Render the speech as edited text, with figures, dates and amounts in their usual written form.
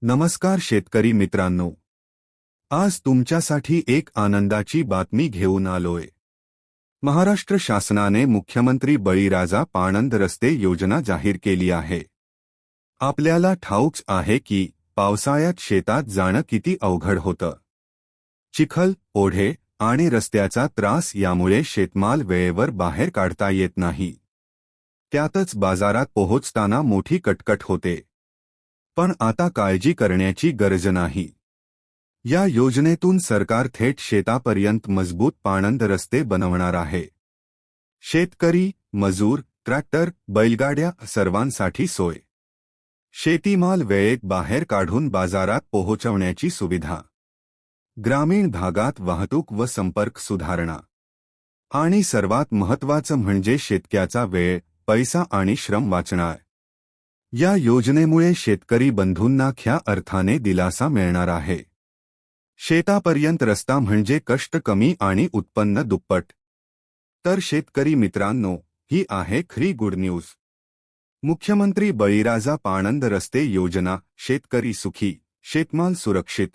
नमस्कार शेतकरी मित्रांनो, आज तुमच्यासाठी एक आनंदाची बातमी घेऊन आलोय। महाराष्ट्र शासनाने मुख्यमंत्री बळीराजा पाणंद रस्ते योजना जाहीर केली आहे। आपल्याला ठाऊक आहे की पावसाळ्यात शेतात जाणं किती अवघड होतं। चिखल, ओढे आणि रस्त्याचा त्रास यामुळे शेतमाल वेळेवर बाहेर काढता येत नाही। त्यातच बाजारात पोहोचताना मोठी कटकट होते। पण आता काळजी करण्याची गरज नाही। या योजनेतून सरकार थेट शेतापर्यंत मजबूत पाणंद रस्ते बनवणार आहे। शेतकरी, मजूर, ट्रॅक्टर, बैलगाड्या सर्वांसाठी सोय। शेतीमाल वेळेत बाहेर काढून बाजारात पोहोचवण्याची सुविधा। ग्रामीण भागात वाहतूक व संपर्क सुधारणा। आणि सर्वात महत्त्वाचं म्हणजे शेतकऱ्याचा वेळ, पैसा आणि श्रम वाचणार। या योजनेमुळे शेतकरी बंधूंना खऱ्या अर्थाने दिलासा मिळणार आहे। शेतापर्यंत रस्ता म्हणजे कष्ट कमी आणि उत्पन्न दुप्पट। तर शेतकरी मित्रांनो, ही आहे खरी गुड न्यूज। मुख्यमंत्री बळीराजा पाणंद रस्ते योजना, शेतकरी सुखी, शेतमाल सुरक्षित।